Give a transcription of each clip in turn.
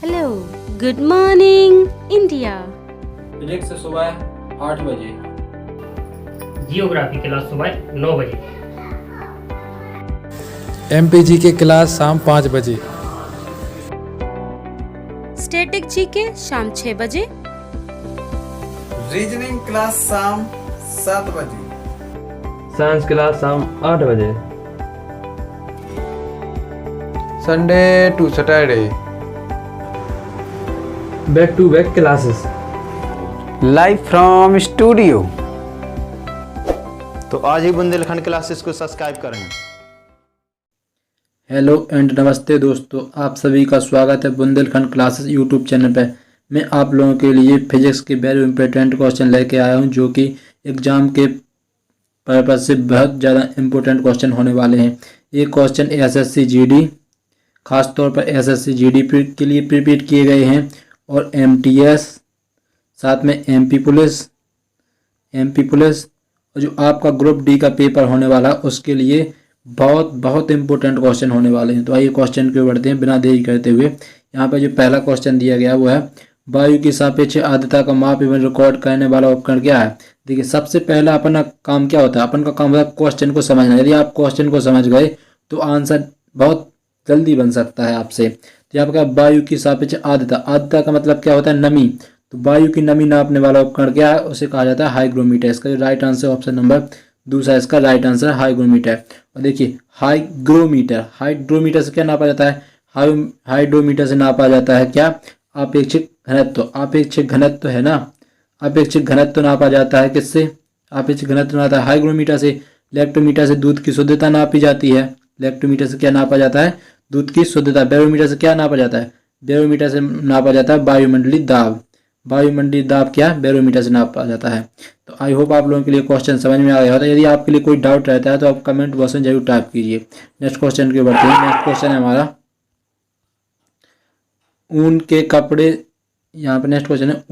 Hello, good morning India. Physics सुबह 8 बजे, geography class सुबह 9 बजे, एमपीजी की क्लास शाम 5 बजे, स्टैटिक जी के शाम 6 बजे, रीजनिंग क्लास शाम 7 बजे, साइंस क्लास शाम 8 बजे, Sunday to Saturday, back to back classes. Live from studio. तो आज ही बुंदेलखंड क्लासेस को सब्सक्राइब करें। हेलो एंड नमस्ते दोस्तों, आप सभी का स्वागत है बुंदेलखंड क्लासेस यूट्यूब चैनल पर। मैं आप लोगों के लिए फिजिक्स के वेरी इंपॉर्टेंट क्वेश्चन लेके आया हूं, जो कि एग्जाम के पर्पज से बहुत ज़्यादा इंपॉर्टेंट क्वेश्चन होने वाले हैं। ये क्वेश्चन एसएससी जीडी, खास तौर पर एसएससी जीडी के लिए प्रिपेयर किए गए हैं, और एमटीएस, साथ में एमपी पुलिस और जो आपका ग्रुप डी का पेपर होने वाला उसके लिए बहुत इंपॉर्टेंट क्वेश्चन होने वाले हैं। तो आइए क्वेश्चन के बढ़ते हैं बिना देरी करते हुए। यहाँ पर जो पहला क्वेश्चन दिया गया वो है, वायु की सापेक्ष आर्द्रता का माप एवं रिकॉर्ड करने वाला उपकरण क्या है। देखिए, सबसे पहला अपना काम क्या होता है, अपन का काम होता है क्वेश्चन को समझना। यदि आप क्वेश्चन को समझ गए तो आंसर बहुत जल्दी बन सकता है आपसे। तो यहाँ पर वायु की सापेक्ष आर्द्रता का मतलब क्या होता है, नमी। तो वायु की नमी नापने वाला उपकरण क्या है, उसे कहा जाता है हाइग्रोमीटर। इसका जो राइट आंसर ऑप्शन नंबर दूसरा, इसका राइट आंसर है हाइग्रोमीटर। और देखिए, हाइड्रोमीटर से क्या नापा जाता है, हाइड्रोमीटर से नापा जाता है क्या, आपेक्षिक घनत्व है ना। आपेक्षिक घनत्व नापा जाता है किससे, आपेक्षिक घनत्व नापा है हाइग्रोमीटर से। इलेक्ट्रोमीटर से दूध की शुद्धता नापी जाती है। इलेक्ट्रोमीटर से क्या नापा जाता है, दूध की शुद्धता। बैरोमीटर से क्या नापा जाता है, बैरोमीटर से नापा जाता है वायुमंडलीय दाब। वायुमंडलीय दाब क्या, बैरोमीटर से नापा जाता है। तो आई होप आप लोगों के लिए क्वेश्चन समझ में आ गया होता है। यदि आपके लिए कोई डाउट रहता है तो आप कमेंट बॉक्स में जरूर टाइप कीजिए। नेक्स्ट क्वेश्चन के बढ़ते हैं। नेक्स्ट क्वेश्चन है हमारा, ऊन के कपड़े, यहाँ पर नेक्स्ट क्वेश्चन है,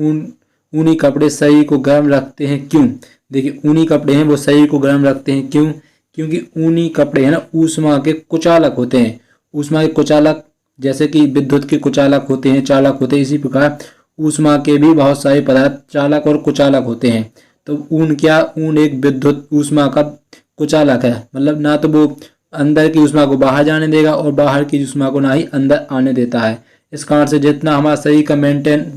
ऊनी कपड़े शरीर को गर्म रखते हैं क्यों। देखिए, ऊनी कपड़े हैं वो शरीर को गर्म रखते हैं क्यों, क्योंकि ऊनी कपड़े हैं ना ऊष्मा के कुचालक होते हैं। ऊष्मा के कुचालक, जैसे कि विद्युत के कुचालक होते हैं, चालक होते हैं, इसी प्रकार ऊष्मा के भी बहुत सारे पदार्थ चालक और कुचालक होते हैं। तो ऊन एक विद्युत ऊष्मा का कुचालक है। मतलब ना तो वो अंदर की ऊष्मा को बाहर जाने देगा और बाहर की ऊष्मा को ना ही अंदर आने देता है। इस कारण से जितना हमारा शरीर का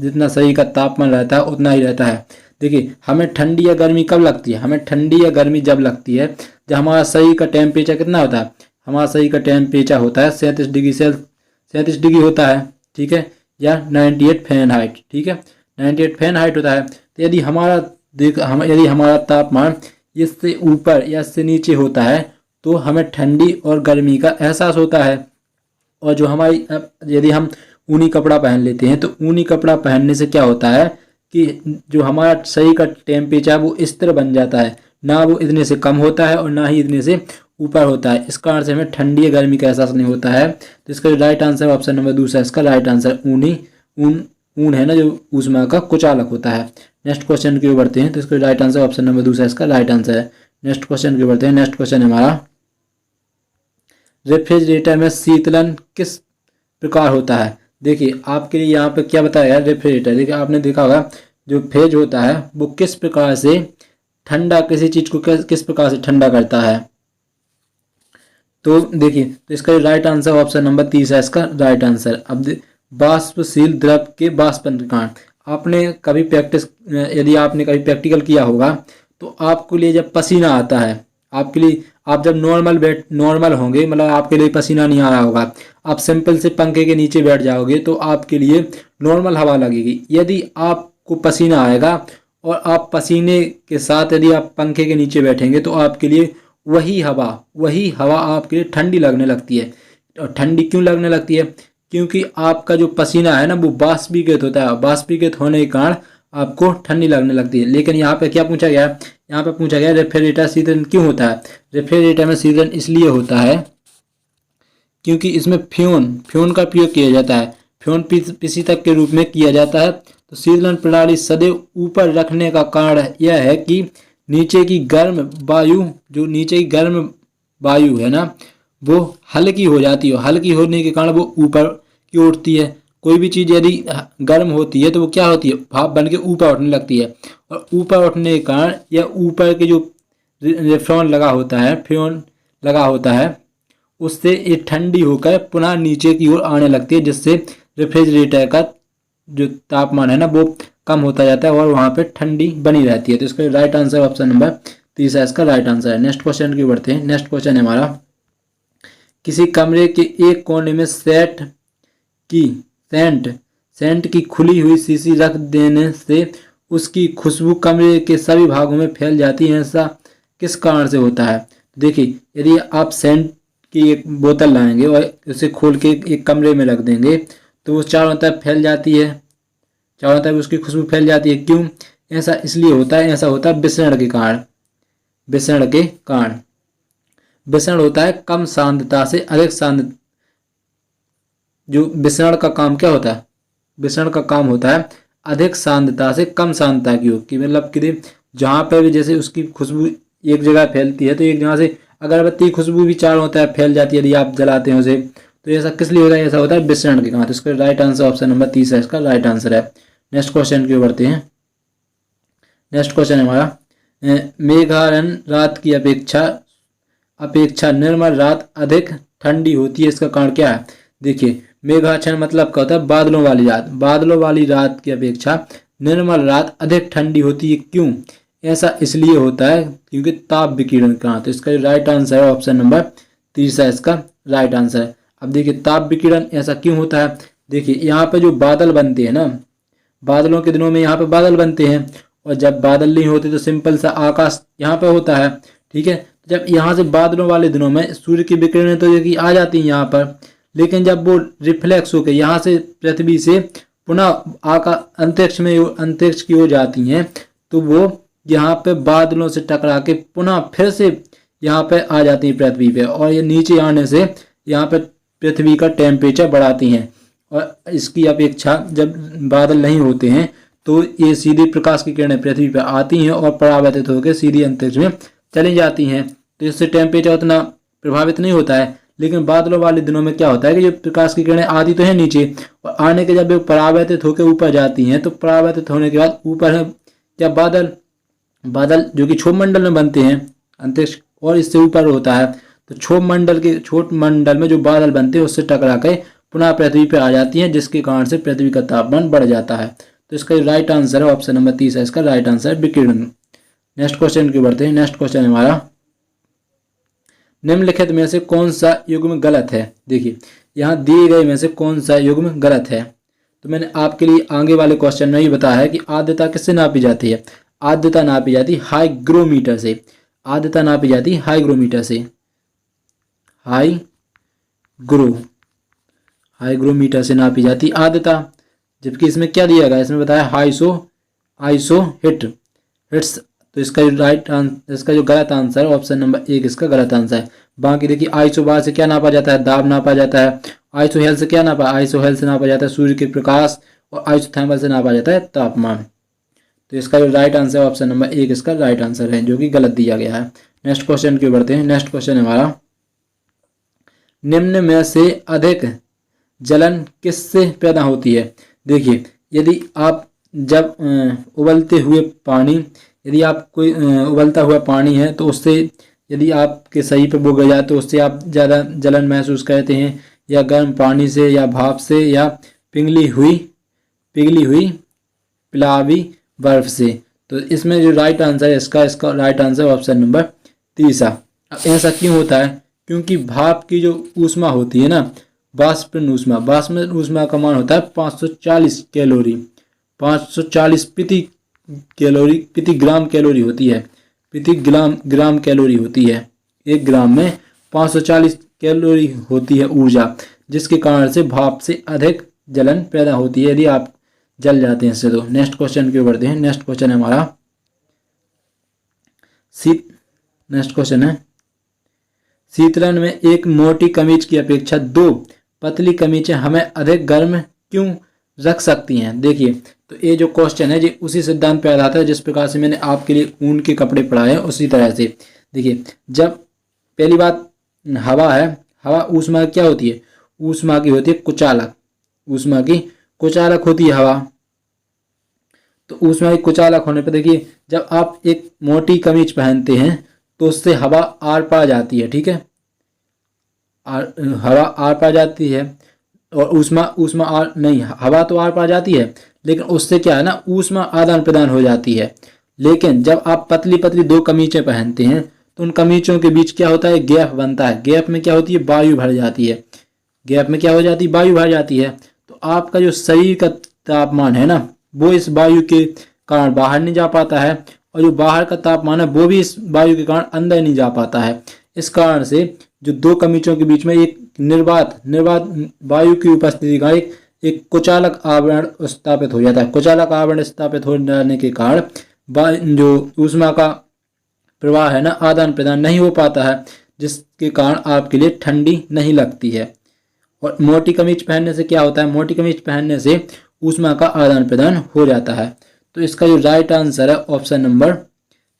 जितना शरीर का तापमान रहता है उतना ही रहता है। देखिए, हमें ठंडी या गर्मी कब लगती है, हमें ठंडी या गर्मी जब लगती है जब हमारा शरीर का टेम्परेचर कितना होता है, हमारा शरीर का टेम्परेचर होता है 37 डिग्री होता है, ठीक है, या 98 फ़ारेनहाइट, ठीक है, 98 फ़ारेनहाइट होता है। तो यदि हमारा तापमान इससे ऊपर या इससे नीचे होता है तो हमें ठंडी और गर्मी का एहसास होता है। और जो यदि हम ऊनी कपड़ा पहन लेते हैं तो ऊनी कपड़ा पहनने से क्या होता है कि जो हमारा शरीर का टेम्परेचर वो स्थिर बन जाता है, ना वो इतने से कम होता है और ना ही इतने से ऊपर होता है। इस कारण से हमें ठंडी या गर्मी का एहसास नहीं होता है। तो इसका जो राइट आंसर ऑप्शन नंबर दूसरा, इसका राइट आंसर ऊन है ना, जो ऊष्मा का कुचालक होता है। नेक्स्ट क्वेश्चन की ओर बढ़ते हैं। तो इसका राइट आंसर ऑप्शन नंबर दूसरा, इसका राइट आंसर है। नेक्स्ट क्वेश्चन की ओर बढ़ते हैं। नेक्स्ट क्वेश्चन है हमारा, रेफ्रिजरेटर में शीतलन किस प्रकार होता है। देखिए, आपके लिए यहाँ पे क्या बताया गया, रेफ्रिजरेटर। देखिए, आपने देखा होगा जो फ्रिज होता है वो किस प्रकार से ठंडा, किसी चीज़ को किस प्रकार से ठंडा करता है। तो देखिए, तो इसका राइट आंसर ऑप्शन नंबर तीसरा, इसका राइट आंसर। अब वाष्पशील द्रव के वाष्पन के कारण, यदि आपने कभी प्रैक्टिकल किया होगा तो आपके लिए जब पसीना आता है, आपके लिए आप जब नॉर्मल होंगे, मतलब आपके लिए पसीना नहीं आ रहा होगा, आप सिंपल से पंखे के नीचे बैठ जाओगे तो आपके लिए नॉर्मल हवा लगेगी। यदि आपको पसीना आएगा और आप पसीने के साथ यदि आप पंखे के नीचे बैठेंगे तो आपके लिए वही हवा आपके लिए ठंडी लगने लगती है। और ठंडी क्यों लगने लगती है, क्योंकि आपका जो पसीना है ना वो बाष्पीकृत होता है। बाष्पीकृत होने के कारण आपको ठंडी लगने लगती है। लेकिन यहाँ पे क्या पूछा गया, यहाँ पे पूछा गया रेफ्रिजरेटर शीतलन क्यों होता है। रेफ्रिजरेटर में शीतलन इसलिए होता है क्योंकि इसमें फ्यून का प्रयोग किया जाता है। फ्यून पिसीतक के रूप में किया जाता है। तो शीतलन प्रणाली सदैव ऊपर रखने का कारण यह है कि नीचे की गर्म वायु है ना वो हल्की हो जाती है। हल्की होने के कारण वो ऊपर की उठती है कोई भी चीज़ यदि गर्म होती है तो वो क्या होती है, भाप बन के ऊपर उठने लगती है, और ऊपर उठने के कारण या ऊपर के जो फ्योन लगा होता है उससे ये ठंडी होकर पुनः नीचे की ओर आने लगती है, जिससे रेफ्रिजरेटर का जो तापमान है ना वो कम होता जाता है और वहाँ पे ठंडी बनी रहती है। तो इसका राइट आंसर ऑप्शन नंबर 30 इसका राइट आंसर है। नेक्स्ट क्वेश्चन की बढ़ते हैं। नेक्स्ट क्वेश्चन है हमारा, किसी कमरे के एक कोने में सेंट की खुली हुई शीशी रख देने से उसकी खुशबू कमरे के सभी भागों में फैल जाती है, ऐसा किस कारण से होता है। देखिए, यदि आप सेंट की एक बोतल लाएंगे और उसे खोल के एक कमरे में रख देंगे तो वो चारों तरफ फैल जाती है, चारों तरफ उसकी खुशबू फैल जाती है। क्यों? ऐसा इसलिए होता है, ऐसा होता है विसरण के कारण। विसरण होता है कम सांद्रता से अधिक सांद्र, जो विसरण का काम क्या होता है, विसरण का काम होता है अधिक सांद्रता से कम सांद्रता की हो, कि मतलब कि जहाँ पर भी जैसे उसकी खुशबू एक जगह फैलती है तो एक जगह से अगरबत्ती की खुशबू भी चारों तरफ फैल जाती है यदि आप जलाते हैं उसे। तो ऐसा किस लिए होता है, ऐसा होता है विसरण के कारण। तो इसका राइट आंसर ऑप्शन नंबर 30 है, इसका राइट आंसर है। नेक्स्ट क्वेश्चन की ओर बढ़ते हैं। नेक्स्ट क्वेश्चन है हमारा, मेघारण्य रात की अपेक्षा निर्मल रात अधिक ठंडी होती है, इसका कारण क्या है। देखिए, मेघाच्छन्न मतलब क्या होता है, बादलों वाली रात। बादलों वाली रात की अपेक्षा निर्मल रात अधिक ठंडी होती है। क्यों? ऐसा इसलिए होता है क्योंकि ताप विकिरण का। तो इसका राइट आंसर है ऑप्शन नंबर 30 है, इसका राइट आंसर है। अब देखिए, ताप विकिरण ऐसा क्यों होता है। देखिए, यहाँ पे जो बादल बनते हैं ना, बादलों के दिनों में यहाँ पे बादल बनते हैं, और जब बादल नहीं होते तो सिंपल सा आकाश यहाँ पे होता है, ठीक है। जब यहाँ से बादलों वाले दिनों में सूर्य की विकिरणें तो देखिए आ जाती हैं यहाँ पर, लेकिन जब वो रिफ्लेक्स होकर यहाँ से पृथ्वी से पुनः अंतरिक्ष की ओर जाती हैं तो वो यहाँ पे बादलों से टकरा के पुनः फिर से यहाँ पे आ जाती हैं पृथ्वी पे, और ये नीचे आने से यहाँ पे पृथ्वी का टेम्परेचर बढ़ाती हैं। और इसकी अपेक्षा जब बादल नहीं होते हैं तो ये सीधी प्रकाश की किरणें पृथ्वी पर आती हैं और परावर्तित होकर सीधी अंतरिक्ष में चली जाती हैं, तो इससे टेम्परेचर उतना प्रभावित नहीं होता है। लेकिन बादलों वाले दिनों में क्या होता है कि जो प्रकाश की किरणें आती तो है नीचे, और आने के जब वे परावर्तित होकर ऊपर जाती हैं तो परावर्तित होने के बाद ऊपर है क्या, बादल जो कि क्षोभ मंडल में बनते हैं अंतरिक्ष और इससे ऊपर होता है, तो क्षोभ मंडल में जो बादल बनते हैं उससे टकरा कर पुनः पृथ्वी पर आ जाती हैं, जिसके कारण से पृथ्वी का तापमान बढ़ जाता है। तो इसका राइट आंसर है ऑप्शन नंबर 30 है, इसका राइट आंसर विकिरण। नेक्स्ट क्वेश्चन की बढ़ते हैं। नेक्स्ट क्वेश्चन हमारा, निम्नलिखित में से कौन सा युग्म गलत है। देखिए, यहाँ दिए गए में से कौन सा युग्म गलत है। तो मैंने आपके लिए आगे वाले क्वेश्चन में ही बताया है कि आर्द्रता किससे नापी जाती है। आर्द्रता नापी जाती है हाईग्रोमीटर से। आर्द्रता नापी जाती है हाईग्रोमीटर से, हाईग्रोमीटर से नापी जाती है आर्द्रता। जबकि इसमें क्या दिया गया, इसमें बताया आइसो हिट्स। तो इसका जो गलत आंसर है ऑप्शन नंबर 1 इसका गलत आंसर है। बाकी देखिए, आइसो बार से क्या नापा जाता है, दाब नापा जाता है। आइसो हेल से क्या नापा, आइसो हेल से नापा जाता है सूर्य के प्रकाश, और आइसोथर्मल से नापा जाता है तापमान। तो इसका जो राइट आंसर है ऑप्शन नंबर 1 इसका राइट आंसर है, जो कि गलत दिया गया है। नेक्स्ट क्वेश्चन की बढ़ते हैं। नेक्स्ट क्वेश्चन हमारा, निम्न में से अधिक जलन किससे पैदा होती है। देखिए, यदि आप जब उबलते हुए पानी, यदि आप कोई उबलता हुआ पानी है तो उससे यदि आपके शरीर पर वो गिर जाए तो उससे आप ज़्यादा जलन महसूस करते हैं, या गर्म पानी से, या भाप से, या पिघली हुई पिलावी बर्फ से। तो इसमें जो राइट आंसर है इसका राइट आंसर ऑप्शन नंबर 30। अब ऐसा क्यों होता है, क्योंकि भाप की जो ऊष्मा होती है ना, वाष्पन ऊष्मा का मान होता है 540 कैलोरी, 540 प्रति ग्राम कैलोरी होती है, प्रति ग्राम कैलोरी होती है। एक ग्राम में 540 कैलोरी होती है ऊर्जा, जिसके कारण से भाप से अधिक जलन पैदा होती है यदि आप जल जाते हैं इससे। तो नेक्स्ट क्वेश्चन की ओर बढ़ते हैं। नेक्स्ट क्वेश्चन है हमारा, नेक्स्ट क्वेश्चन है, शीतलन में एक मोटी कमीज की अपेक्षा 2 पतली कमीजें हमें अधिक गर्म क्यों रख सकती हैं। देखिए, तो ये जो क्वेश्चन है ये उसी सिद्धांत पर आधारित है जिस प्रकार से मैंने आपके लिए ऊन के कपड़े पढ़ाए हैं, उसी तरह से। देखिए, जब पहली बात हवा है, हवा ऊष्मा क्या होती है, ऊष्मा की होती है कुचालक, ऊष्मा की कुचालक होती है हवा। तो ऊष्मा की कुचालक होने पर देखिए, जब आप एक मोटी कमीज पहनते हैं तो उससे हवा आर पार जाती है, ठीक है, हवा आर पार जाती है, और ऊष्मा आर नहीं, हवा तो आर पार जाती है, लेकिन उससे क्या है ना, ऊष्मा आदान प्रदान हो जाती है। लेकिन जब आप पतली पतली दो कमीजें पहनते हैं तो उन कमीजों के बीच क्या होता है, गैप बनता है। गैप में क्या होती है, वायु भर जाती है। गैप में क्या हो जाती है, वायु भर जाती है। तो आपका जो शरीर का तापमान है ना, वो इस वायु के कारण बाहर नहीं जा पाता है, और जो बाहर का तापमान है वो भी इस वायु के कारण अंदर नहीं जा पाता है। इस कारण से जो दो कमीजों के बीच में एक निर्वात वायु की उपस्थिति का एक कुचालक आवरण स्थापित हो जाता है। कुचालक आवरण स्थापित हो जाने के कारण जो ऊष्मा का प्रवाह है ना, आदान प्रदान नहीं हो पाता है, जिसके कारण आपके लिए ठंडी नहीं लगती है। और मोटी कमीज पहनने से क्या होता है, मोटी कमीज पहनने से ऊष्मा का आदान प्रदान हो जाता है। तो इसका जो राइट आंसर है ऑप्शन नंबर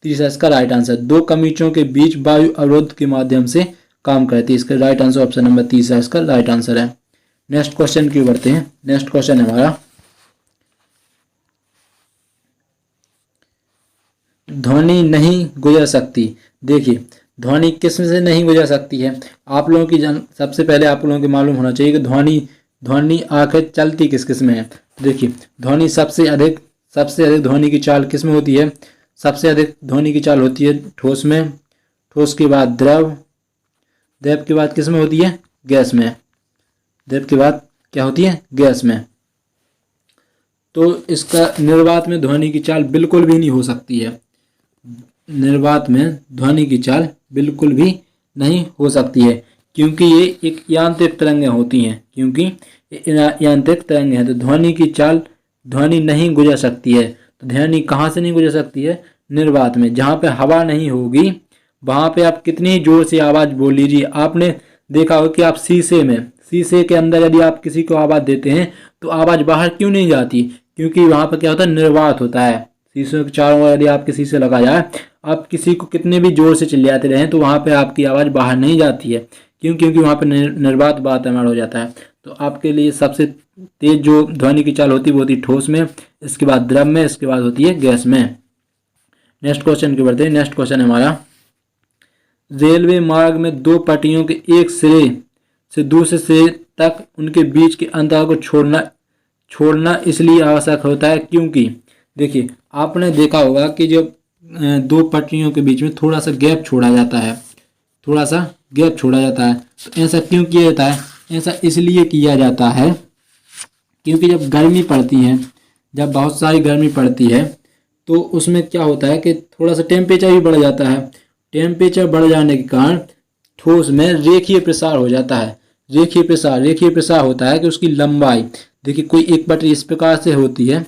30 है इसका राइट आंसर। दो कमीजों के बीच वायु अवरोध के माध्यम से काम करती है। इसका राइट आंसर ऑप्शन नंबर 30 है इसका राइट आंसर है। नेक्स्ट क्वेश्चन की ओर बढ़ते हैं। नेक्स्ट क्वेश्चन है हमारा, ध्वनि नहीं गुजर सकती। देखिए, ध्वनि किस में से नहीं गुजर सकती है, आप लोगों की सबसे पहले आप लोगों को मालूम होना चाहिए कि ध्वनि आखिर चलती किस किस में है। देखिए, ध्वनि सबसे अधिक ध्वनि की चाल किस में होती है, सबसे अधिक ध्वनि की चाल होती है ठोस में, ठोस के बाद द्रव के बाद किस में होती है, गैस में, द्रव के बाद क्या होती है, गैस में। तो इसका निर्वात में ध्वनि की चाल बिल्कुल भी नहीं हो सकती है। निर्वात में ध्वनि की चाल बिल्कुल भी नहीं हो सकती है, क्योंकि ये एक यांत्रिक तरंगें होती हैं, क्योंकि यांत्रिक तरंगें हैं। तो ध्वनि की चाल, ध्वनि नहीं गुजर सकती है। तो ध्वनि कहाँ से नहीं गुजर सकती है, निर्वात में। जहाँ पे हवा नहीं होगी वहाँ पे आप कितनी जोर से आवाज़ बोल लीजिए। आपने देखा हो कि आप शीशे के अंदर यदि आप किसी को आवाज़ देते हैं तो आवाज़ बाहर क्यों नहीं जाती, क्योंकि वहाँ पर क्या होता है, निर्वात होता है। शीशे के चारों ओर यदि आप किसी से लगा जाए, आप किसी को कितने भी जोर से चिल्लाते रहें तो वहाँ पे आपकी आवाज़ बाहर नहीं जाती है, क्योंकि वहाँ पे निर्वात वातावरण हो जाता है। तो आपके लिए सबसे तेज जो ध्वनि की चाल होती है वो होती है ठोस में, इसके बाद द्रव में, इसके बाद होती है गैस में। नेक्स्ट क्वेश्चन की बढ़ते हैं। नेक्स्ट क्वेश्चन है हमारा, रेलवे मार्ग में दो पटरियों के एक सिरे से दूसरे सिरे तक उनके बीच के अंतर को छोड़ना इसलिए आवश्यक होता है क्योंकि, देखिए आपने देखा होगा कि जब दो पटरियों के बीच में थोड़ा सा गैप छोड़ा जाता है, तो ऐसा क्यों किया जाता है, ऐसा इसलिए किया जाता है क्योंकि जब गर्मी पड़ती है, जब बहुत सारी गर्मी पड़ती है तो उसमें क्या होता है कि थोड़ा सा टेम्परेचर भी बढ़ जाता है। टेम्परेचर बढ़ जाने के कारण ठोस में रेखीय प्रसार हो जाता है। रेखीय प्रसार होता है कि उसकी लंबाई, देखिए कोई एक पटरी इस प्रकार से होती है,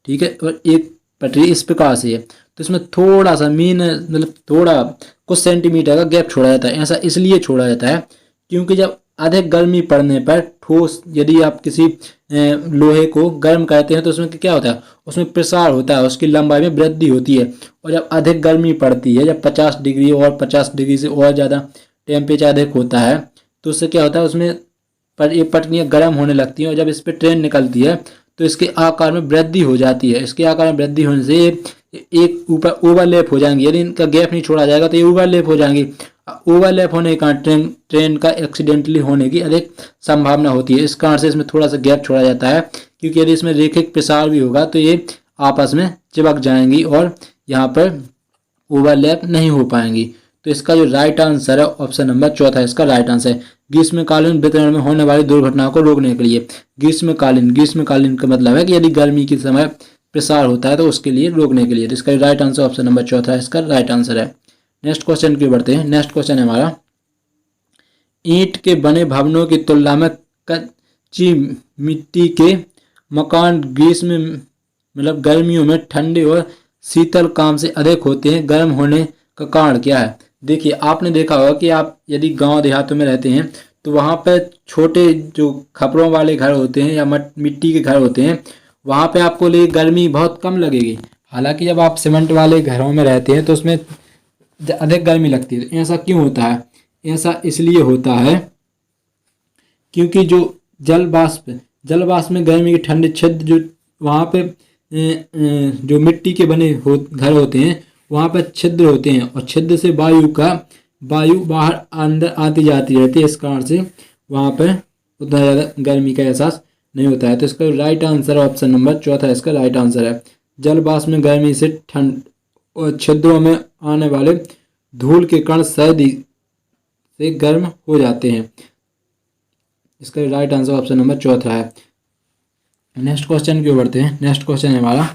ठीक है, और एक पटरी इस प्रकार से है, तो इसमें थोड़ा सा मतलब थोड़ा कुछ सेंटीमीटर का गैप छोड़ा जाता है। ऐसा इसलिए छोड़ा जाता है क्योंकि जब अधिक गर्मी पड़ने पर ठोस, यदि आप किसी लोहे को गर्म करते हैं तो उसमें क्या होता है, उसमें प्रसार होता है, उसकी लंबाई में वृद्धि होती है। और जब अधिक गर्मी पड़ती है, जब 50 डिग्री और 50 डिग्री से और ज़्यादा टेम्परेचर अधिक होता है तो उससे क्या होता है, उसमें ये पटरियाँ गर्म होने लगती हैं, और जब इस पर ट्रेन निकलती है तो इसके आकार में वृद्धि हो जाती है। इसके आकार में वृद्धि होने से एक ऊपर ओवरलैप हो जाएंगी, यदि इनका गैप नहीं छोड़ा जाएगा तो ये ओवरलैप हो जाएंगी। ओवरलैप होने के कारण ट्रेन का एक्सीडेंटली होने की अधिक संभावना होती है। इस कारण से इसमें थोड़ा सा गैप छोड़ा जाता है, क्योंकि यदि इसमें रेखिक प्रसार भी होगा तो ये आपस में चिपक जाएंगी और यहाँ पर ओवरलैप नहीं हो पाएंगी। तो इसका जो राइट आंसर है ऑप्शन नंबर 4 इसका राइट आंसर है। ग्रीष्मकालीन वितरण में होने वाली दुर्घटनाओं को रोकने के लिए, ग्रीष्मकालीन का मतलब है कि यदि गर्मी के समय प्रसार होता है तो उसके लिए रोकने के लिए। तो इसका राइट आंसर ऑप्शन नंबर 4 इसका राइट आंसर है। नेक्स्ट क्वेश्चन की बढ़ते हैं। नेक्स्ट क्वेश्चन है हमारा, ईंट के बने भवनों की तुलना में कच्ची मिट्टी के मकान ग्रीष्म मतलब गर्मियों में ठंडे और शीतल काम से अधिक होते हैं। गर्म होने का कारण क्या है? देखिए आपने देखा होगा कि आप यदि गांव देहातों में रहते हैं तो वहाँ पर छोटे जो खपरों वाले घर होते हैं या मिट्टी के घर होते हैं, वहाँ पे आपको लिए गर्मी बहुत कम लगेगी। हालांकि जब आप सीमेंट वाले घरों में रहते हैं तो उसमें अधिक गर्मी लगती है। ऐसा क्यों होता है? ऐसा इसलिए होता है क्योंकि जो जल वाष्प जल वाष्प में गर्मी के ठंडे छिद्र जो वहाँ पे जो मिट्टी के बने घर होते हैं वहाँ पर छिद्र होते हैं और छिद्र से वायु बाहर अंदर आती जाती रहती है। इस कारण से वहाँ पर उतना ज़्यादा गर्मी का एहसास नहीं होता है। तो इसका राइट आंसर ऑप्शन नंबर चौथा इसका राइट आंसर है। जल वाष्प में गर्मी से ठंड और छिद्रों में आने वाले धूल के कण सर्दी से गर्म हो जाते हैं। इसका राइट आंसर ऑप्शन नंबर चौथा है। नेक्स्ट क्वेश्चन की ओर बढ़ते हैं। नेक्स्ट क्वेश्चन है हमारा,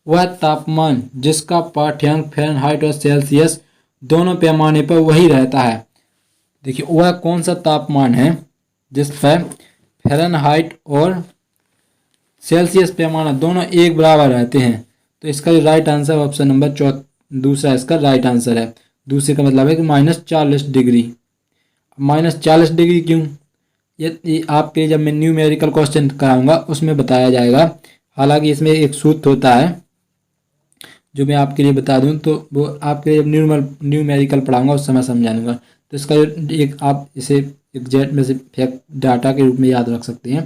वह तापमान जिसका पाठ्यांक फ़ारेनहाइट और सेल्सियस दोनों पैमाने पर वही रहता है। देखिए वह कौन सा तापमान है जिस पर फ़ारेनहाइट और सेल्सियस पैमाना दोनों एक बराबर रहते हैं। तो इसका राइट आंसर ऑप्शन नंबर दूसरा इसका राइट आंसर है। दूसरे का मतलब है कि -40 डिग्री। -40 डिग्री क्यों, ये आपके जब मैं न्यूमेरिकल क्वेश्चन कराऊंगा उसमें बताया जाएगा। हालांकि इसमें एक सूत्र होता है जो मैं आपके लिए बता दूं, तो वो आपके जब न्यूमेरिकल पढ़ाऊंगा उस समय समझा दूंगा। तो इसका एक आप इसे एग्जैक्ट में से फैक्ट डाटा के रूप में याद रख सकते हैं।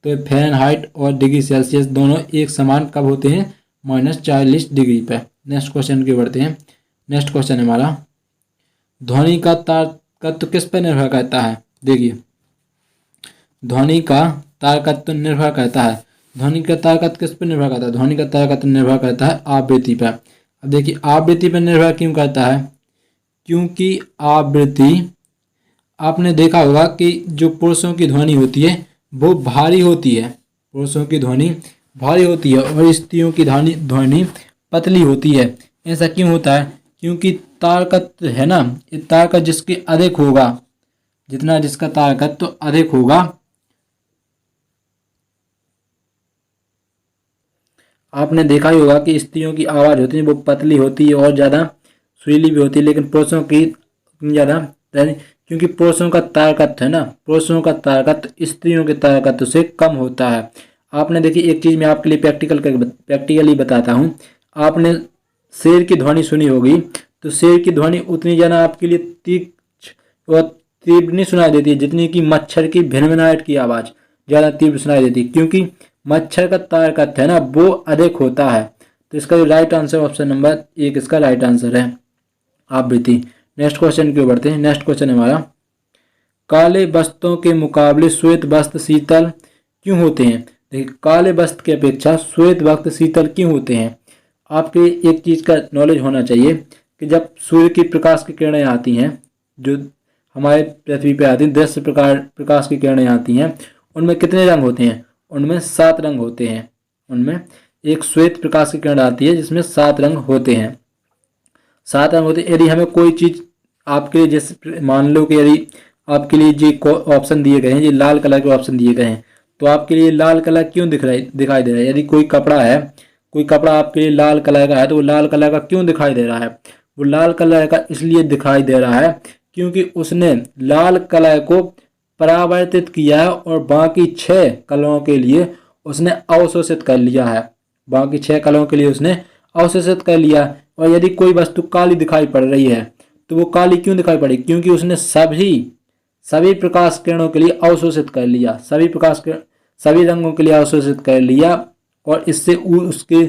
तो फ़ारेनहाइट और डिग्री सेल्सियस दोनों एक समान कब होते हैं, -40 डिग्री पर। नेक्स्ट क्वेश्चन की बढ़ते हैं। नेक्स्ट क्वेश्चन है हमारा, ध्वनि का तारकत्व किस पर निर्भर करता है। देखिए ध्वनि का तारकत्व निर्भर करता है। ध्वनि का तारकत्व किस पर निर्भर करता है, ध्वनि का तारकत्व निर्भर करता है आवृत्ति पर। अब देखिए आवृत्ति पर निर्भर क्यों करता है, क्योंकि आवृत्ति आपने देखा होगा कि जो पुरुषों की ध्वनि होती है वो भारी होती है, पुरुषों की ध्वनि भारी होती है और स्त्रियों की ध्वनि पतली होती है। ऐसा क्यों होता है, क्योंकि तारकत्व है ना, तारकत्व जिसके अधिक होगा, जितना जिसका तारकत्व अधिक होगा, आपने देखा ही होगा कि स्त्रियों की आवाज़ होती है वो पतली होती है और ज़्यादा सुरीली भी होती है, लेकिन पुरुषों की ज़्यादा, क्योंकि पुरुषों का तारकत्व है ना, पुरुषों का तारकत्व स्त्रियों के तारकत्व से कम होता है। आपने देखिए एक चीज़ मैं आपके लिए प्रैक्टिकली बताता हूँ। आपने शेर की ध्वनि सुनी होगी, तो शेर की ध्वनि उतनी ज़्यादा आपके लिए तीक्ष्ण और तीव्र नहीं सुनाई देती है जितनी कि मच्छर की भिनभिनाहट की आवाज़ ज़्यादा तीव्र सुनाई देती है, क्योंकि मच्छर का तारकत्व है ना वो अधिक होता है। तो इसका जो राइट आंसर ऑप्शन नंबर 1 इसका राइट आंसर है, आवृत्ति। नेक्स्ट क्वेश्चन की ओर बढ़ते हैं। नेक्स्ट क्वेश्चन है हमारा, काले वस्त्रों के मुकाबले श्वेत वस्त्र शीतल क्यों होते हैं। देखिए काले वस्त्र की अपेक्षा श्वेत वस्त्र शीतल क्यों होते हैं। आपके एक चीज़ का नॉलेज होना चाहिए कि जब सूर्य की प्रकाश की किरणें आती हैं, जो हमारे पृथ्वी पे आती हैं, दृश्य प्रकाश की किरणें आती हैं, उनमें कितने रंग होते हैं, उनमें 7 रंग होते हैं। उनमें एक श्वेत प्रकाश की किरण आती है जिसमें 7 रंग होते हैं, 7 रंग होते हैं। यदि हमें कोई चीज़ आपके लिए, जैसे मान लो कि यदि आपके लिए जो ऑप्शन दिए गए हैं, ये लाल कलर के ऑप्शन दिए गए हैं, तो आपके लिए लाल कलर क्यों दिखाई दे रहा है। यदि कोई कपड़ा आपके लिए लाल कलर का है तो वो लाल कलर का क्यों दिखाई दे रहा है, वो लाल कलर का इसलिए दिखाई दे रहा है क्योंकि उसने लाल कलर को परावर्तित किया है और बाकी 6 कलरों के लिए उसने अवशोषित कर लिया है, बाकी 6 कलरों के लिए उसने अवशोषित कर लिया। और यदि कोई वस्तु काली दिखाई पड़ रही है तो वो काली क्यों दिखाई पड़ी, क्योंकि उसने सभी प्रकाश किरणों के लिए अवशोषित कर लिया, सभी रंगों के लिए अवशोषित कर लिया, और इससे उसके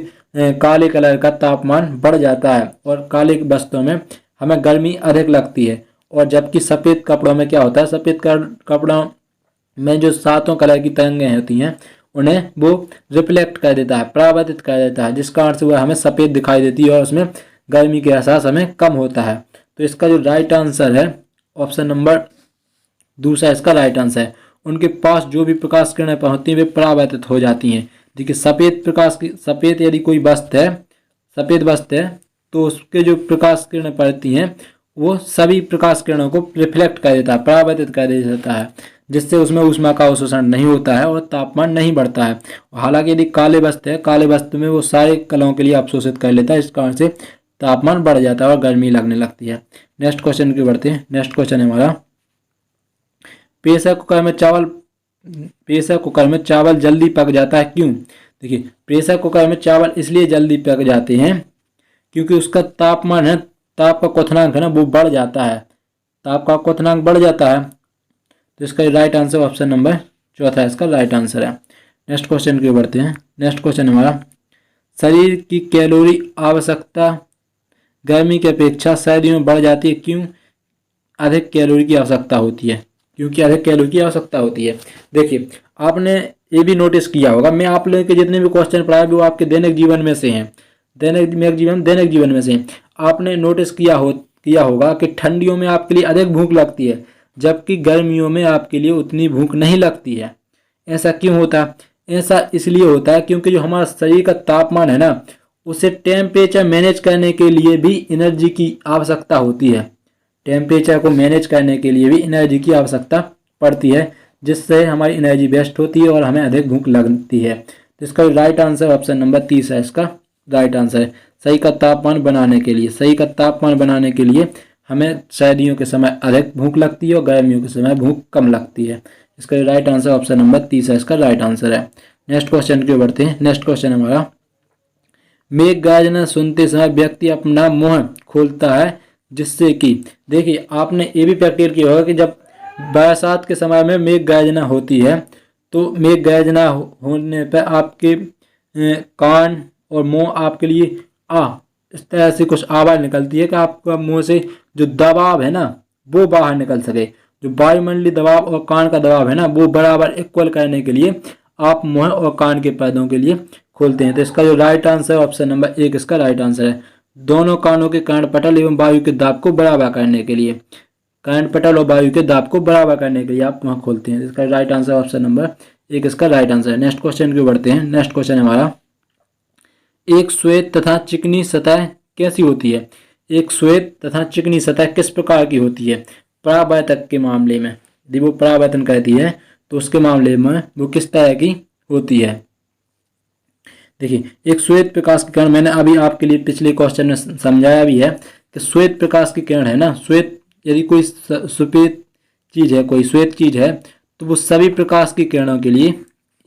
काले कलर का तापमान बढ़ जाता है और काले वस्त्रों में हमें गर्मी अधिक लगती है। और जबकि सफ़ेद कपड़ों में क्या होता है, सफ़ेद कपड़ों में जो 7 कलर की तरंगें होती हैं उन्हें वो रिफ्लेक्ट कर देता है, परावर्तित कर देता है, जिस कारण से वह हमें सफ़ेद दिखाई देती है और उसमें गर्मी का एहसास हमें कम होता है। तो इसका जो राइट आंसर है ऑप्शन नंबर दूसरा इसका राइट आंसर है। उनके पास जो भी प्रकाश किरणें पहुँचती हैं वे परावर्तित हो जाती हैं। देखिए सफ़ेद यदि कोई सफ़ेद वस्त्र है तो उसके जो प्रकाश किरणें पड़ती हैं वो सभी प्रकाश किरणों को रिफ्लेक्ट कर देता है, परावर्तित कर देता है, जिससे उसमें ऊष्मा का अवशोषण नहीं होता है और तापमान नहीं बढ़ता है। हालांकि यदि काले वस्त्र में वो सारे कलरों के लिए अवशोषित कर लेता है, इस कारण से तापमान बढ़ जाता है और गर्मी लगने लगती है। नेक्स्ट क्वेश्चन की बढ़ते हैं। नेक्स्ट क्वेश्चन है हमारा, प्रेशर कुकर में चावल जल्दी पक जाता है क्यों। देखिए प्रेशर कुकर में चावल इसलिए जल्दी पक जाते हैं क्योंकि उसका तापमान है, ताप का क्वथनांक है ना वो बढ़ जाता है, ताप का क्वथनांक बढ़ जाता है। तो इसका राइट आंसर ऑप्शन नंबर चौथा इसका राइट आंसर है। नेक्स्ट क्वेश्चन की ओर बढ़ते हैं। नेक्स्ट क्वेश्चन हमारा, शरीर की कैलोरी आवश्यकता गर्मी की अपेक्षा सर्दियों में बढ़ जाती है, क्यों अधिक कैलोरी की आवश्यकता होती है? क्योंकि अधिक कैलोरी की आवश्यकता होती है। देखिए, आपने ये भी नोटिस किया होगा, मैं आप लोगों के जितने भी क्वेश्चन पढ़ाए वो आपके दैनिक जीवन में से हैं, दैनिक जीवन में से। आपने नोटिस किया होगा कि ठंडियों में आपके लिए अधिक भूख लगती है, जबकि गर्मियों में आपके लिए उतनी भूख नहीं लगती है। ऐसा क्यों होता है? ऐसा इसलिए होता है क्योंकि जो हमारा शरीर का तापमान है ना, उसे टेम्परेचर मैनेज करने के लिए भी एनर्जी की आवश्यकता होती है। टेम्परेचर को मैनेज करने के लिए भी एनर्जी की आवश्यकता पड़ती है, जिससे हमारी एनर्जी वेस्ट होती है और हमें अधिक भूख लगती है। तो इसका राइट आंसर ऑप्शन नंबर 30 है, इसका राइट आंसर है। सही का तापमान बनाने के लिए हमें सर्दियों के समय अधिक भूख लगती है और गर्मियों के समय भूख कम लगती है। इसका राइट आंसर ऑप्शन नंबर 30 है, इसका राइट आंसर है। नेक्स्ट क्वेश्चन की ओर बढ़ते हैं। नेक्स्ट क्वेश्चन हमारा, मेघ गर्जना सुनते समय व्यक्ति अपना मुंह खोलता है, जिससे कि, देखिए आपने ये भी प्रैक्टिस किया होगा कि जब बरसात के समय में मेघ गर्जना होती है, तो मेघ गर्जना होने पर आपके कान और मुंह आपके लिए इस तरह से कुछ आवाज़ निकलती है कि आपका मुंह से जो दबाव है ना वो बाहर निकल सके। जो वायुमंडलीय दबाव और कान का दबाव है ना वो बराबर इक्वल करने के लिए आप मुंह और कान के पर्दों के लिए खोलते हैं। तो इसका जो राइट आंसर है ऑप्शन नंबर 1 इसका राइट आंसर है। दोनों कानों के कर्णपटल एवं वायु के दाब को बराबर करने के लिए, कर्णपटल और वायु के दाब को बराबर करने के लिए आप वहाँ खोलते हैं। इसका राइट आंसर ऑप्शन नंबर 1 इसका राइट आंसर है। नेक्स्ट क्वेश्चन की ओर बढ़ते हैं। नेक्स्ट क्वेश्चन हमारा, एक श्वेत तथा चिकनी सतह कैसी होती है? एक श्वेत तथा चिकनी सतह किस प्रकार की होती है? परावर्तक के मामले में, यदि वो परावर्तन करती है तो उसके मामले में वो किस तरह की होती है? देखिए, एक श्वेत प्रकाश की किरण, मैंने अभी आपके लिए पिछले क्वेश्चन में समझाया भी है कि श्वेत प्रकाश की किरण है ना, श्वेत यदि कोई सफेद चीज़ है, कोई श्वेत चीज़ है, तो वो सभी प्रकाश की किरणों के लिए,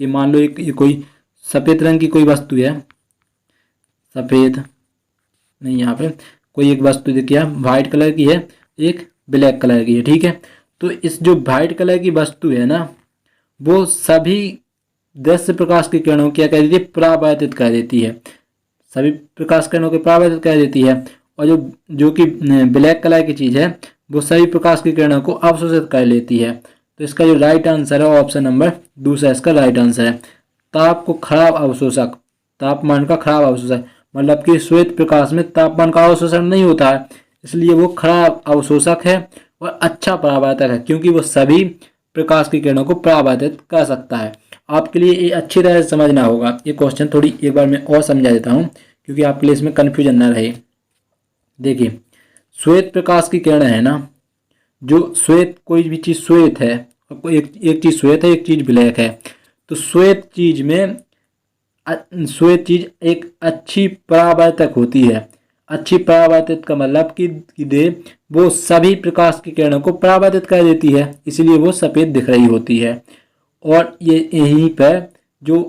ये मान लो ये कोई सफ़ेद रंग की कोई वस्तु है, सफ़ेद नहीं, यहाँ पे कोई एक वस्तु देखिए वाइट कलर की है, एक ब्लैक कलर की है, ठीक है। तो इस जो वाइट कलर की वस्तु है ना, वो सभी दृश्य प्रकाश की किरणों क्या कर देती है? परावर्तित कर देती है। सभी प्रकाश किरणों को परावर्तित कर देती है। और जो कि ब्लैक कलर की चीज़ है वो सभी प्रकाश की किरणों को अवशोषित कर लेती है। तो इसका जो राइट आंसर है ऑप्शन नंबर 2 इसका राइट आंसर है। ताप को खराब अवशोषक, तापमान का खराब अवशोषक, मतलब कि श्वेत प्रकाश में तापमान का अवशोषण नहीं होता है, इसलिए वो खराब अवशोषक है और अच्छा परावर्तक है, क्योंकि वो सभी प्रकाश की किरणों को परावर्तित कर सकता है। आपके लिए ये अच्छी तरह से समझना होगा। ये क्वेश्चन थोड़ी एक बार मैं और समझा देता हूँ, क्योंकि आपके लिए इसमें कन्फ्यूजन ना रहे। देखिए, श्वेत प्रकाश की किरण है ना, जो श्वेत, कोई भी चीज़ श्वेत है, एक चीज़ श्वेत है, एक चीज़ ब्लैक है, तो श्वेत चीज़ एक अच्छी परावर्तक होती है। अच्छी परावर्तित का मतलब कि वो सभी प्रकाश की किरणों को परावर्तित कर देती है, इसलिए वो सफ़ेद दिख रही होती है। और ये यहीं पर जो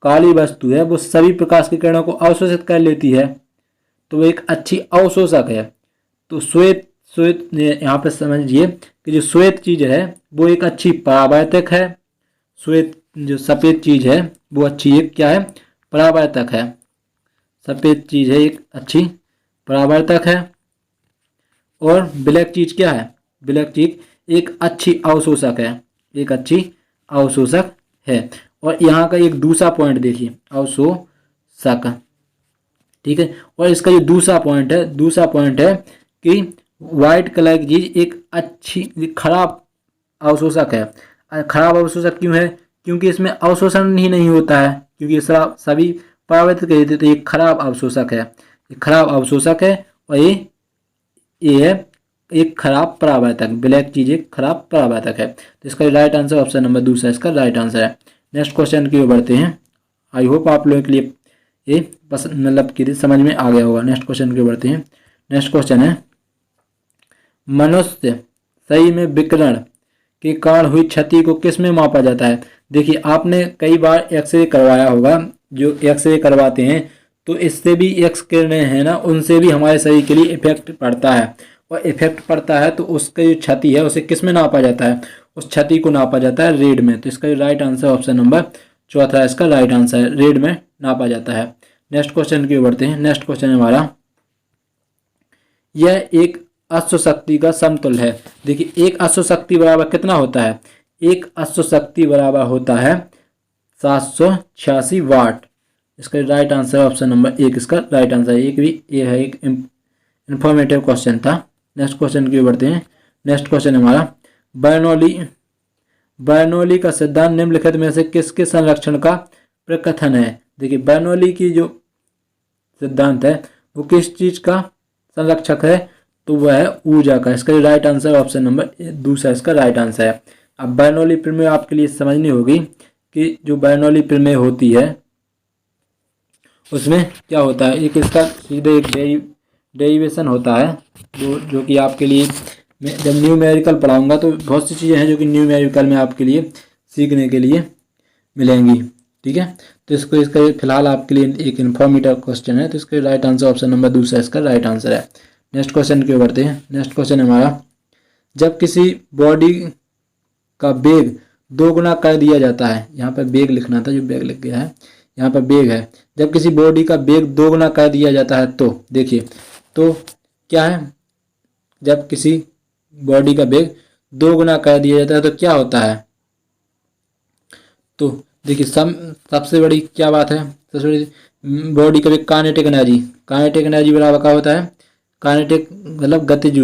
काली वस्तु है वो सभी प्रकाश की किरणों को अवशोषित कर लेती है, तो वो एक अच्छी अवशोषक है। तो श्वेत यहाँ पर समझिए कि जो श्वेत चीज़ है वो एक अच्छी परावर्तक है, श्वेत जो सफ़ेद चीज़ है वो अच्छी एक क्या है? परावर्तक है। सफ़ेद चीज़ है एक अच्छी परावर्तक है, और ब्लैक चीज़ क्या है? ब्लैक चीज़ एक अच्छी अवशोषक है, एक अच्छी अवशोषक है। और यहाँ का एक दूसरा पॉइंट देखिए, अवशोषक, ठीक है। और इसका जो दूसरा पॉइंट है कि वाइट कलर की चीज़ एक अच्छी खराब अवशोषक है। खराब अवशोषक क्यों है? क्योंकि इसमें अवशोषण ही नहीं होता है, क्योंकि सभी परावर्तित कर देते, तो ये खराब अवशोषक है, ये खराब अवशोषक है। और ये है एक खराब परावर्तक, ब्लैक चीज़ एक खराब परावर्तक है। तो इसका राइट आंसर ऑप्शन नंबर 2 इसका राइट आंसर है। नेक्स्ट क्वेश्चन की ओर बढ़ते हैं। आई होप आप लोगों के लिए ये पसंद, मतलब कि समझ में आ गया होगा। नेक्स्ट क्वेश्चन की ओर बढ़ते हैं। नेक्स्ट क्वेश्चन है, मनुष्य शरीर में विकिरण के कारण हुई क्षति को किस में मापा जाता है? देखिए, आपने कई बार एक्सरे करवाया होगा, जो एक्सरे करवाते हैं तो इससे भी एक्स किरणें हैं ना, उनसे भी हमारे शरीर के लिए इफेक्ट पड़ता है, और इफेक्ट पड़ता है तो उसका जो क्षति है उसे किस में नापा जाता है? उस क्षति को नापा जाता है रेड में। तो इसका राइट आंसर ऑप्शन नंबर चौथा है, इसका राइट आंसर है, रेड में नापा जाता है। नेक्स्ट क्वेश्चन की ओर बढ़ते हैं। नेक्स्ट क्वेश्चन है हमारा, यह एक अश्व शक्ति का समतुल्य है। देखिए एक अश्व शक्ति बराबर कितना होता है, एक अश्व शक्ति बराबर होता है 786 वाट। इसका राइट आंसर ऑप्शन नंबर एक, इसका राइट आंसर है। एक भी ये है, एक इंफॉर्मेटिव क्वेश्चन था। नेक्स्ट क्वेश्चन की ओर बढ़ते हैं। नेक्स्ट क्वेश्चन हमारा, बर्नौली का सिद्धांत निम्नलिखित में से किसके संरक्षण का प्रकथन है। देखिए बर्नौली की जो सिद्धांत है वो किस चीज का संरक्षक है, तो वह है ऊर्जा का। इसका राइट आंसर ऑप्शन नंबर दूसरा, इसका राइट आंसर है। अब बर्नौली प्रमेय आपके लिए समझनी होगी कि जो बर्नौली प्रमेय होती है उसमें क्या होता है, एक इसका सीधे एक डेरिवेशन होता है जो कि आपके लिए मैं जब न्यूमेरिकल पढ़ाऊंगा तो बहुत सी चीज़ें हैं जो कि न्यूमेरिकल में आपके लिए सीखने के लिए मिलेंगी। ठीक है, तो इसका फिलहाल आपके लिए एक इन्फॉर्मेटिव क्वेश्चन है, तो इसका राइट आंसर ऑप्शन नंबर दूसरा इसका राइट आंसर है। नेक्स्ट क्वेश्चन की ओर बढ़ते हैं। नेक्स्ट क्वेश्चन हमारा, जब किसी बॉडी का वेग 2 गुना कर दिया जाता है, यहाँ पर वेग लिखना था, जो वेग लिख गया है यहाँ पर वेग है। जब किसी बॉडी का वेग 2 गुना कर दिया जाता है तो देखिए तो क्या है, जब किसी बॉडी का वेग 2 गुना कर दिया जाता है तो क्या होता है। तो देखिए सबसे बड़ी क्या बात है, सबसे बड़ी बॉडी का वेग काइनेटिक एनर्जी बराबर क्या होता है, काइनेटिक मतलब गतिज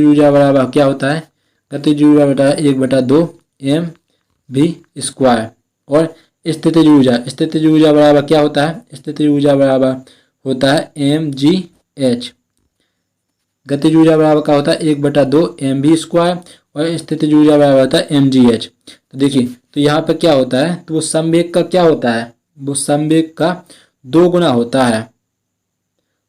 ऊर्जा बराबर क्या होता है, गतिज ऊर्जा बटा 1/2 mv²। और स्थितिज ऊर्जा बराबर क्या होता है, स्थितिज ऊर्जा बराबर होता है mgh। गतिज ऊर्जा बराबर क्या होता है 1/2 mv² और स्थितिज ऊर्जा बराबर होता है mgh। तो देखिए तो यहाँ पे क्या होता है, तो वो संवेग का क्या होता है, वो संवेग का 2 गुना होता है,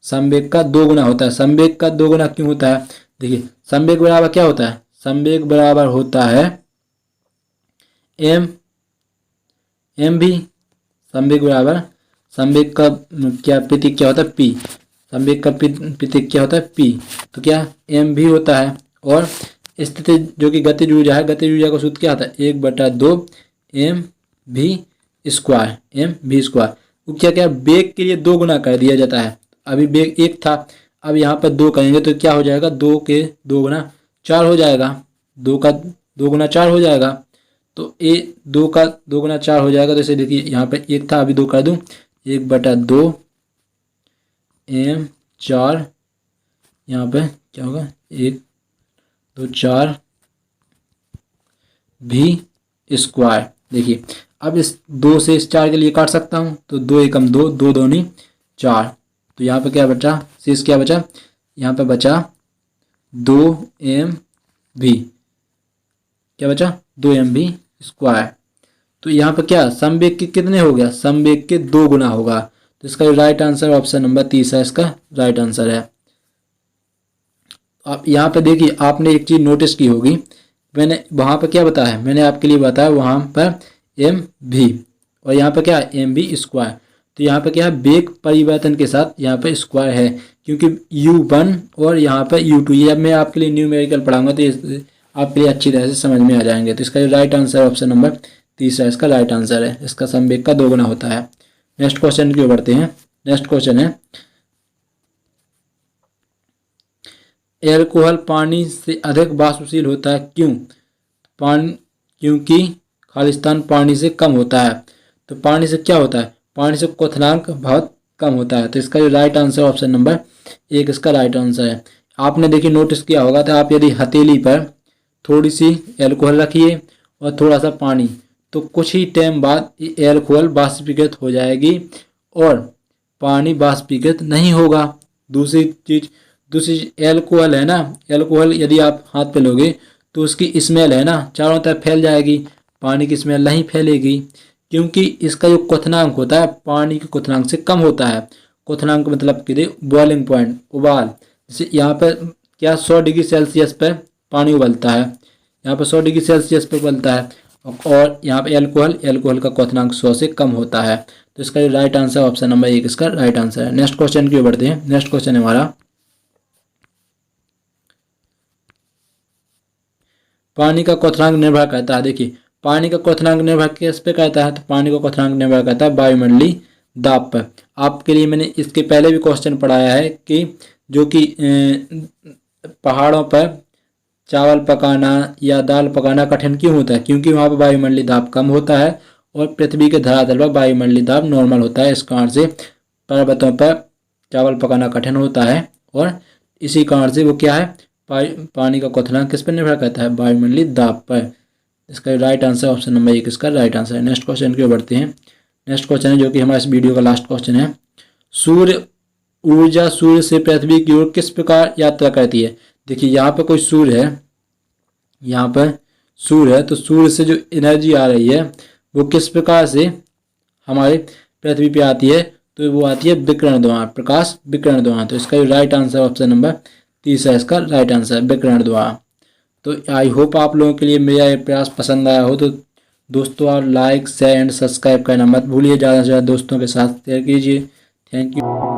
संवेग का 2 गुना होता है। संवेग का 2 गुना क्यों होता है, देखिए संवेग बराबर क्या होता है, संवेग बराबर होता है mv। संवेग बराबर संवेग का क्या प्रतीक क्या होता है p, संवेग का प्रतीक क्या होता है p, तो क्या mv होता है। और स्थिति जो कि गतिज ऊर्जा है, गतिज ऊर्जा का सूत्र क्या होता है 1/2 mv²। वो क्या वेग के लिए 2 गुना कर दिया जाता है। अभी वेग 1 था, अब यहाँ पर 2 करेंगे तो क्या हो जाएगा, 2 के 2 गुना 4 हो जाएगा, 2 का 2 गुना 4 हो जाएगा। तो ये 2 का 2 गुना 4 हो जाएगा। तो इसे देखिए यहाँ पे 1 था, अभी 2 कर दूँ, 1/2 m4, यहाँ पे क्या होगा 1 2 4 v²। देखिए अब इस 2 से इस 4 के लिए काट सकता हूँ, तो 2 एकम 2, 2 दूनी 4। तो यहाँ पे क्या बचा, शेष क्या बचा, यहाँ पे बचा 2 mv, क्या बचा 2 mv²। तो यहाँ पे क्या संवेग के कितने हो गया, संवेग के 2 गुना होगा। तो इसका राइट आंसर ऑप्शन नंबर 30 इसका राइट आंसर है। आप यहाँ पे देखिए आपने एक चीज़ नोटिस की होगी, मैंने वहाँ पे क्या बताया, मैंने आपके लिए बताया वहाँ पर mv और यहाँ पे क्या mv²। तो यहाँ पे क्या है, वेग परिवर्तन के साथ यहाँ पे स्क्वायर है, क्योंकि u1 और यहाँ पे u2, ये अब मैं आपके लिए न्यूमेरिकल पढ़ाऊंगा तो आपके लिए अच्छी तरह से समझ में आ जाएंगे। तो इसका राइट आंसर ऑप्शन नंबर 30 इसका राइट आंसर है, इसका संवेग का 2 गुना होता है। नेक्स्ट क्वेश्चन की ओर बढ़ते हैं। नेक्स्ट क्वेश्चन है, एल्कोहल पानी से अधिक वाष्पशील होता है क्यों, क्योंकि खालिस्तान पानी से कम होता है। तो पानी से क्या होता है, पानी से क्वथनांक बहुत कम होता है। तो इसका राइट आंसर ऑप्शन नंबर 1 इसका राइट आंसर है। आपने देखिए नोटिस किया होगा, तो आप यदि हथेली पर थोड़ी सी एल्कोहल रखिए और थोड़ा सा पानी, तो कुछ ही टाइम बाद एल्कोहल वाष्पीकृत हो जाएगी और पानी वाष्पीकृत नहीं होगा। दूसरी एल्कोहल है ना, एल्कोहल यदि आप हाथ पे लोगे तो उसकी स्मेल है ना चारों तरफ फैल जाएगी, पानी की स्मेल नहीं फैलेगी, क्योंकि इसका जो क्वथनांक होता है पानी के क्वथनांक से कम होता है। क्वथनांक मतलब कि बॉइलिंग पॉइंट, उबाल, जैसे यहाँ पर क्या 100 डिग्री सेल्सियस पर पानी उबलता है, यहाँ पर 100 डिग्री सेल्सियस पर उबलता है, और यहाँ पे एल्कोहल का क्वथनांक 100 से कम होता है। तो इसका राइट आंसर ऑप्शन नंबर 1 इसका राइट आंसर है। नेक्स्ट क्वेश्चन की ओर बढ़ते हैं। नेक्स्ट क्वेश्चन है हमारा, पानी का क्वथनांक निर्भर करता है, देखिए पानी का क्वथनांक निर्भर किस पे करता है, तो पानी का क्वथनांक निर्भर करता है वायुमंडलीय दाब पर। आपके लिए मैंने इसके पहले भी क्वेश्चन पढ़ाया है कि जो कि पहाड़ों पर चावल पकाना या दाल पकाना कठिन क्यों होता है, क्योंकि वहाँ पर वायुमंडलीय दाब कम होता है और पृथ्वी के धरातल पर वायुमंडलीय दाब नॉर्मल होता है। इस कारण से पर्वतों पर चावल पकाना कठिन होता है और इसी कारण से वो क्या है, पानी का क्वथनांक किस पर निर्भर करता है, वायुमंडलीय दाब पर। इसका राइट आंसर ऑप्शन नंबर 1 इसका राइट आंसर है। नेक्स्ट क्वेश्चन की ओर बढ़ते हैं। नेक्स्ट क्वेश्चन है जो कि हमारे इस वीडियो का लास्ट क्वेश्चन है। सूर्य ऊर्जा सूर्य से पृथ्वी की ओर किस प्रकार यात्रा करती है। देखिए यहाँ पर कोई सूर्य है, यहाँ पर सूर्य है, तो सूर्य से जो एनर्जी आ रही है वो किस प्रकार से हमारे पृथ्वी पे आती है, तो वो आती है विकिरण द्वारा, प्रकाश विकिरण द्वारा। तो इसका राइट आंसर ऑप्शन नंबर 30 है, इसका राइट आंसर विकिरण द्वारा। तो आई होप आप लोगों के लिए मेरा ये प्रयास पसंद आया हो। तो दोस्तों आप लाइक शेयर एंड सब्सक्राइब करना मत भूलिए, ज़्यादा से ज़्यादा दोस्तों के साथ शेयर कीजिए। Thank you.